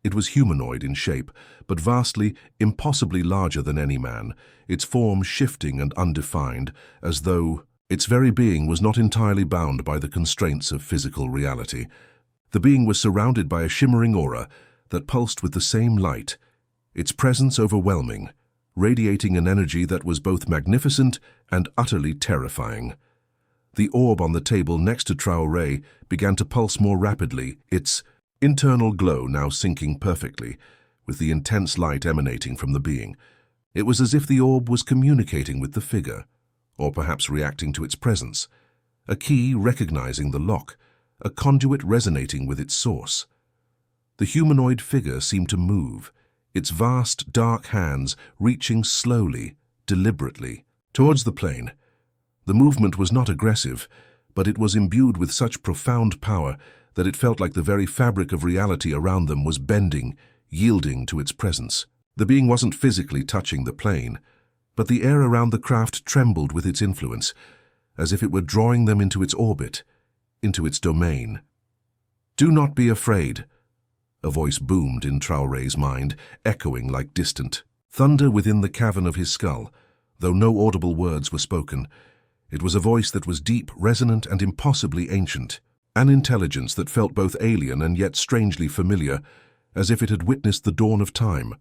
It was humanoid in shape, but vastly, impossibly larger than any man, its form shifting and undefined, as though its very being was not entirely bound by the constraints of physical reality. The being was surrounded by a shimmering aura that pulsed with the same light, its presence overwhelming, radiating an energy that was both magnificent and utterly terrifying. The orb on the table next to Traoré began to pulse more rapidly, its internal glow now syncing perfectly with the intense light emanating from the being. It was as if the orb was communicating with the figure, or perhaps reacting to its presence, a key recognizing the lock, a conduit resonating with its source. The humanoid figure seemed to move, its vast, dark hands reaching slowly, deliberately, towards the plane. The movement was not aggressive, but it was imbued with such profound power that it felt like the very fabric of reality around them was bending, yielding to its presence. The being wasn't physically touching the plane, but the air around the craft trembled with its influence, as if it were drawing them into its orbit, into its domain. "Do not be afraid," a voice boomed in Traoré's mind, echoing like distant thunder within the cavern of his skull, though no audible words were spoken. It was a voice that was deep, resonant, and impossibly ancient, an intelligence that felt both alien and yet strangely familiar, as if it had witnessed the dawn of time.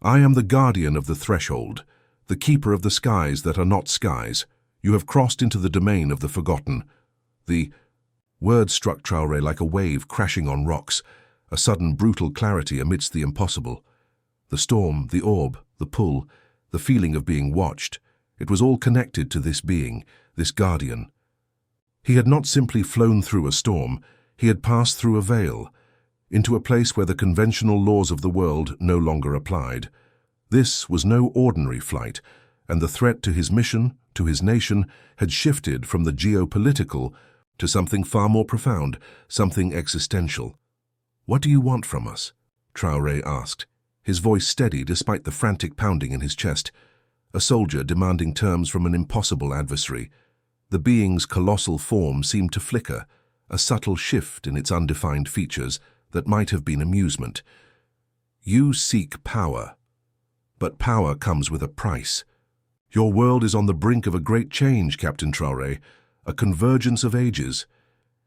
"I am the guardian of the threshold, the keeper of the skies that are not skies. You have crossed into the domain of the forgotten." The word struck Traoré like a wave crashing on rocks, a sudden brutal clarity amidst the impossible. The storm, the orb, the pull, the feeling of being watched, it was all connected to this being, this guardian. He had not simply flown through a storm, he had passed through a veil, into a place where the conventional laws of the world no longer applied. This was no ordinary flight, and the threat to his mission, to his nation, had shifted from the geopolitical to something far more profound, something existential. "What do you want from us?" Traoré asked, his voice steady despite the frantic pounding in his chest. A soldier demanding terms from an impossible adversary. The being's colossal form seemed to flicker, a subtle shift in its undefined features that might have been amusement. "You seek power, but power comes with a price. Your world is on the brink of a great change, Captain Traoré, a convergence of ages,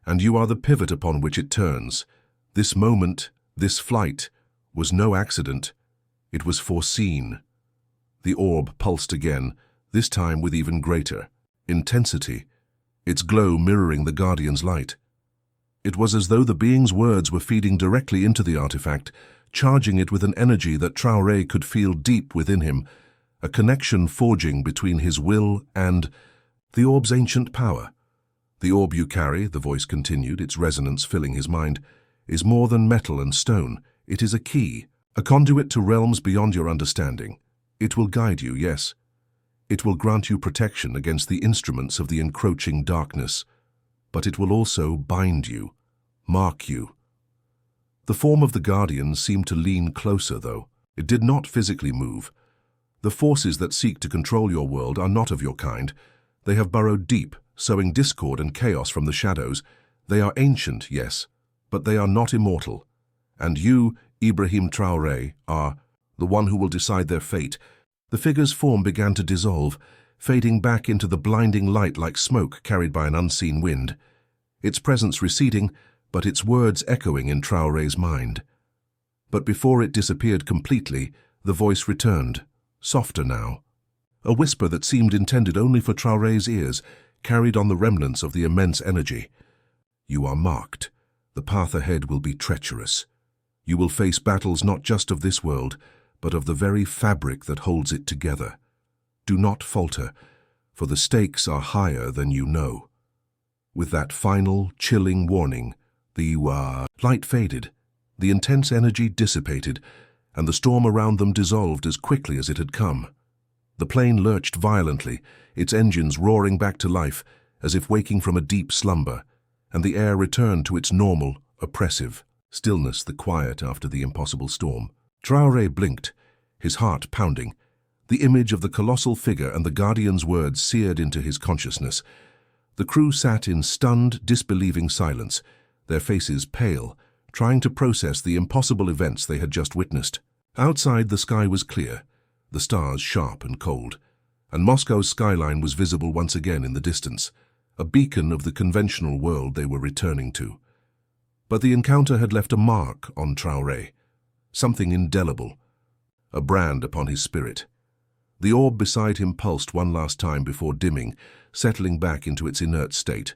and you are the pivot upon which it turns. This moment, this flight, was no accident. It was foreseen." The orb pulsed again, this time with even greater, intensity, its glow mirroring the Guardian's light. It was as though the being's words were feeding directly into the artifact, charging it with an energy that Traoré could feel deep within him, a connection forging between his will and the orb's ancient power. The orb you carry, the voice continued, its resonance filling his mind, is more than metal and stone. It is a key, a conduit to realms beyond your understanding. It will guide you, yes. It will grant you protection against the instruments of the encroaching darkness, but it will also bind you, mark you. The form of the Guardian seemed to lean closer, though. It did not physically move. The forces that seek to control your world are not of your kind. They have burrowed deep, sowing discord and chaos from the shadows. They are ancient, yes, but they are not immortal. And you, IBRAHIM Traoré, are the one who will decide their fate. The figure's form began to dissolve, fading back into the blinding light like smoke carried by an unseen wind. Its presence receding, but its words echoing in Traoré's mind. But before it disappeared completely, the voice returned, softer now. A whisper that seemed intended only for Traoré's ears, carried on the remnants of the immense energy. You are marked. The path ahead will be treacherous. You will face battles not just of this world, but of the very fabric that holds it together. Do not falter, for the stakes are higher than you know. With that final, chilling warning, the light faded, the intense energy dissipated, and the storm around them dissolved as quickly as it had come. The plane lurched violently, its engines roaring back to life, as if waking from a deep slumber, and the air returned to its normal, oppressive stillness, the quiet after the impossible storm. Traoré blinked, his heart pounding. The image of the colossal figure and the Guardian's words seared into his consciousness. The crew sat in stunned, disbelieving silence, their faces pale, trying to process the impossible events they had just witnessed. Outside, the sky was clear, the stars sharp and cold, and Moscow's skyline was visible once again in the distance, a beacon of the conventional world they were returning to. But the encounter had left a mark on Traoré, something indelible, a brand upon his spirit. The orb beside him pulsed one last time before dimming, settling back into its inert state,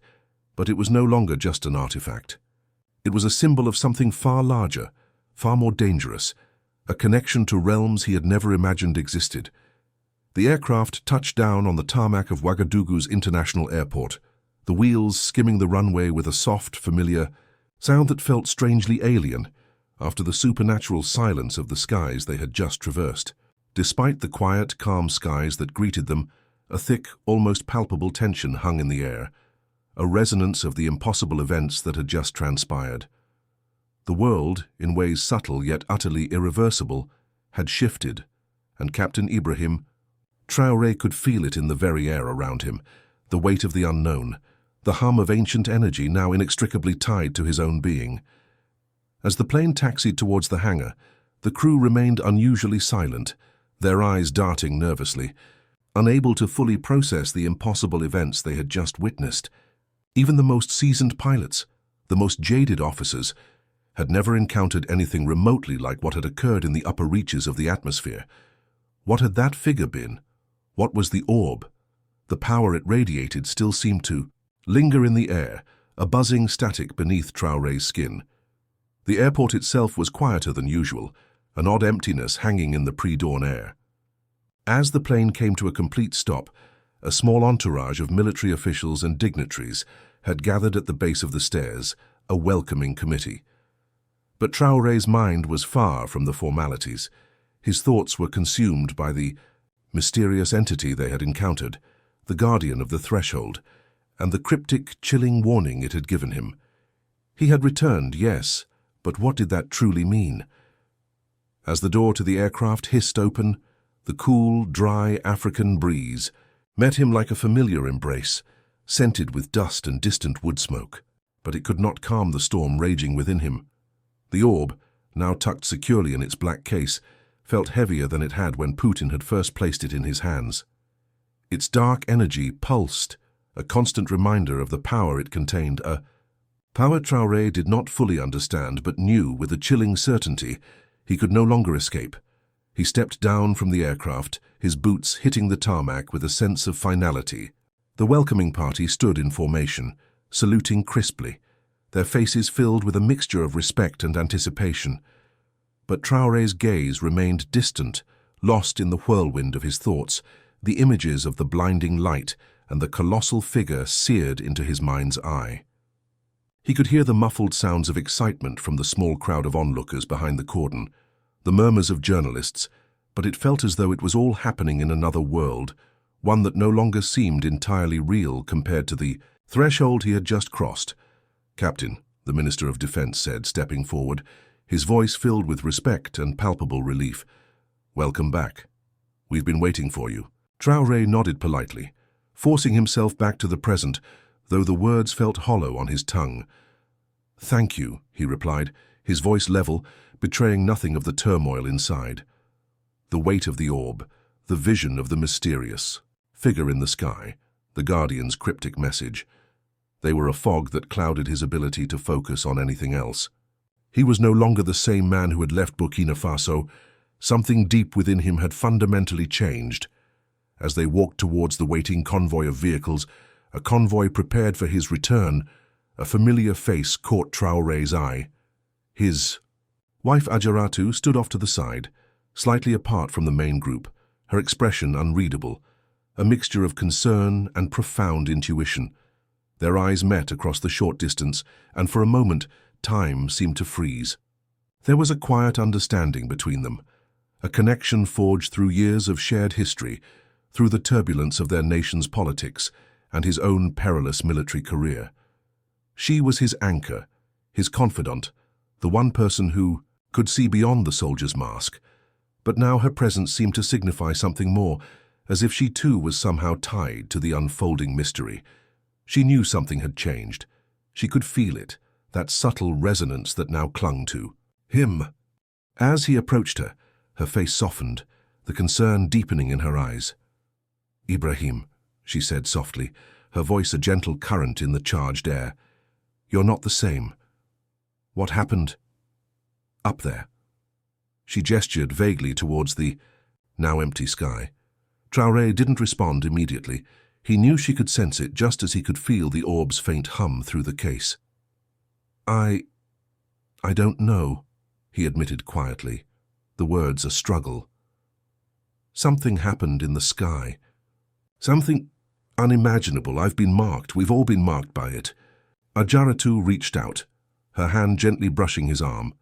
but it was no longer just an artifact. It was a symbol of something far larger, far more dangerous, a connection to realms he had never imagined existed. The aircraft touched down on the tarmac of Ouagadougou's international airport, the wheels skimming the runway with a soft, familiar sound that felt strangely alien after the supernatural silence of the skies they had just traversed. Despite the quiet, calm skies that greeted them, a thick, almost palpable tension hung in the air, a resonance of the impossible events that had just transpired. The world, in ways subtle yet utterly irreversible, had shifted, and Captain IBRAHIM Traoré could feel it in the very air around him, the weight of the unknown, the hum of ancient energy now inextricably tied to his own being. As the plane taxied towards the hangar, the crew remained unusually silent, their eyes darting nervously, unable to fully process the impossible events they had just witnessed. Even the most seasoned pilots, the most jaded officers, had never encountered anything remotely like what had occurred in the upper reaches of the atmosphere. What had that figure been? What was the orb? The power it radiated still seemed to linger in the air, a buzzing static beneath Traoré's skin. The airport itself was quieter than usual, an odd emptiness hanging in the pre-dawn air. As the plane came to a complete stop, a small entourage of military officials and dignitaries had gathered at the base of the stairs, a welcoming committee. But Traoré's mind was far from the formalities. His thoughts were consumed by the mysterious entity they had encountered, the guardian of the threshold, and the cryptic, chilling warning it had given him. He had returned, yes, but what did that truly mean? As the door to the aircraft hissed open, the cool, dry African breeze met him like a familiar embrace, scented with dust and distant wood smoke, but it could not calm the storm raging within him. The orb, now tucked securely in its black case, felt heavier than it had when Putin had first placed it in his hands. Its dark energy pulsed, a constant reminder of the power it contained, a power Traoré did not fully understand but knew with a chilling certainty he could no longer escape. He stepped down from the aircraft, his boots hitting the tarmac with a sense of finality. The welcoming party stood in formation, saluting crisply, their faces filled with a mixture of respect and anticipation. But Traoré's gaze remained distant, lost in the whirlwind of his thoughts, the images of the blinding light and the colossal figure seared into his mind's eye. He could hear the muffled sounds of excitement from the small crowd of onlookers behind the cordon, the murmurs of journalists, but it felt as though it was all happening in another world, one that no longer seemed entirely real compared to the threshold he had just crossed. "Captain," the Minister of Defense said, stepping forward, his voice filled with respect and palpable relief. "Welcome back. We've been waiting for you." Traoré nodded politely, forcing himself back to the present, though the words felt hollow on his tongue. "Thank you," he replied, his voice level, betraying nothing of the turmoil inside. The weight of the orb, the vision of the mysterious figure in the sky, the Guardian's cryptic message. They were a fog that clouded his ability to focus on anything else. He was no longer the same man who had left Burkina Faso. Something deep within him had fundamentally changed. As they walked towards the waiting convoy of vehicles, a convoy prepared for his return, a familiar face caught Traoré's eye. His wife Ajaratu stood off to the side, slightly apart from the main group, her expression unreadable, a mixture of concern and profound intuition. Their eyes met across the short distance, and for a moment, time seemed to freeze. There was a quiet understanding between them, a connection forged through years of shared history, through the turbulence of their nation's politics and his own perilous military career. She was his anchor, his confidant, the one person who could see beyond the soldier's mask. But now her presence seemed to signify something more, as if she too was somehow tied to the unfolding mystery. She knew something had changed. She could feel it, that subtle resonance that now clung to him. As he approached her, her face softened, the concern deepening in her eyes. "Ibrahim," she said softly, her voice a gentle current in the charged air. "You're not the same. What happened up there?" She gestured vaguely towards the now empty sky. Traoré didn't respond immediately. He knew she could sense it just as he could feel the orb's faint hum through the case. I don't know," he admitted quietly, the words a struggle. "Something happened in the sky. Something unimaginable. I've been marked. We've all been marked by it." Ajaratu reached out, her hand gently brushing his arm,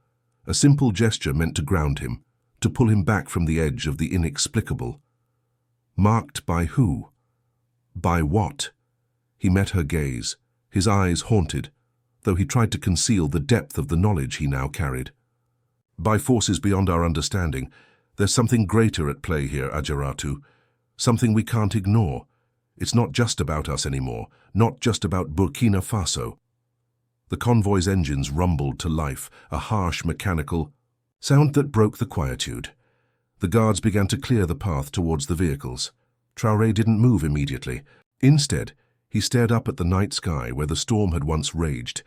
a simple gesture meant to ground him, to pull him back from the edge of the inexplicable. Marked by who? By what? He met her gaze, his eyes haunted, though he tried to conceal the depth of the knowledge he now carried. "By forces beyond our understanding. There's something greater at play here, Ajaratu. Something we can't ignore. It's not just about us anymore, not just about Burkina Faso." The convoy's engines rumbled to life, a harsh mechanical sound that broke the quietude. The guards began to clear the path towards the vehicles. Traoré didn't move immediately. Instead, he stared up at the night sky where the storm had once raged.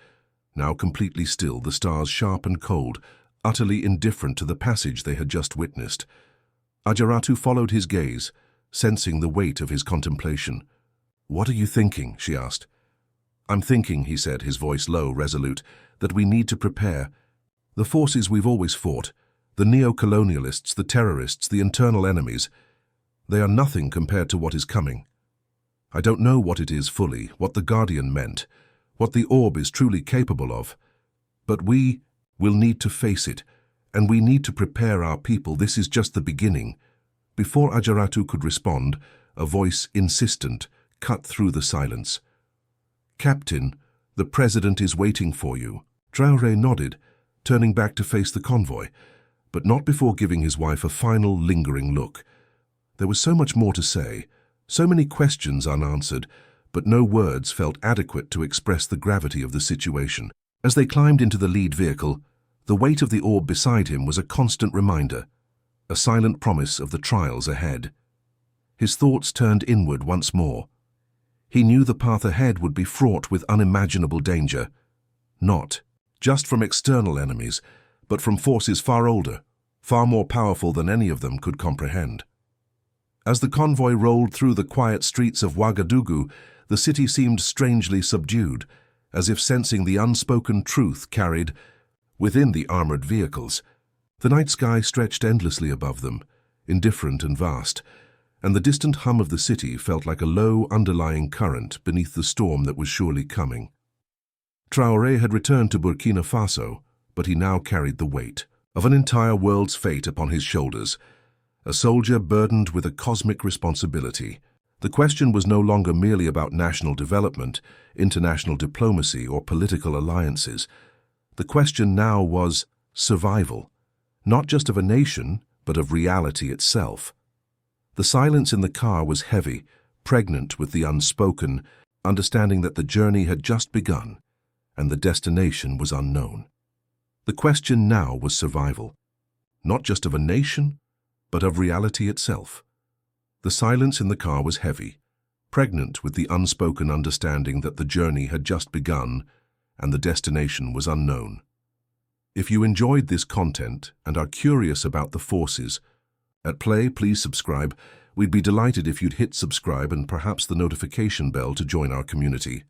Now completely still, the stars sharp and cold, utterly indifferent to the passage they had just witnessed. Ajaratu followed his gaze, sensing the weight of his contemplation. "What are you thinking?" she asked. "I'm thinking," he said, his voice low, resolute, "that we need to prepare. The forces we've always fought, the neo-colonialists, the terrorists, the internal enemies, they are nothing compared to what is coming. I don't know what it is fully, what the Guardian meant, what the orb is truly capable of. But we will need to face it, and we need to prepare our people. This is just the beginning." Before Ajaratu could respond, a voice insistent cut through the silence. "Captain, the President is waiting for you." Traoré nodded, turning back to face the convoy, but not before giving his wife a final, lingering look. There was so much more to say, so many questions unanswered, but no words felt adequate to express the gravity of the situation. As they climbed into the lead vehicle, the weight of the orb beside him was a constant reminder, a silent promise of the trials ahead. His thoughts turned inward once more. He knew the path ahead would be fraught with unimaginable danger, not just from external enemies, but from forces far older, far more powerful than any of them could comprehend. As the convoy rolled through the quiet streets of Ouagadougou, The city seemed strangely subdued, as if sensing the unspoken truth carried within the armored vehicles. The night sky stretched endlessly above them, indifferent and vast, and the distant hum of the city felt like a low, underlying current beneath the storm that was surely coming. Traoré had returned to Burkina Faso, but he now carried the weight of an entire world's fate upon his shoulders, a soldier burdened with a cosmic responsibility. The question was no longer merely about national development, international diplomacy, or political alliances. The question now was survival, not just of a nation, but of reality itself. The silence in the car was heavy, pregnant with the unspoken, understanding that the journey had just begun, and the destination was unknown. The question now was survival, not just of a nation, but of reality itself. The silence in the car was heavy, pregnant with the unspoken understanding that the journey had just begun and the destination was unknown. If you enjoyed this content and are curious about the forces at play, please subscribe. We'd be delighted if you'd hit subscribe and perhaps the notification bell to join our community.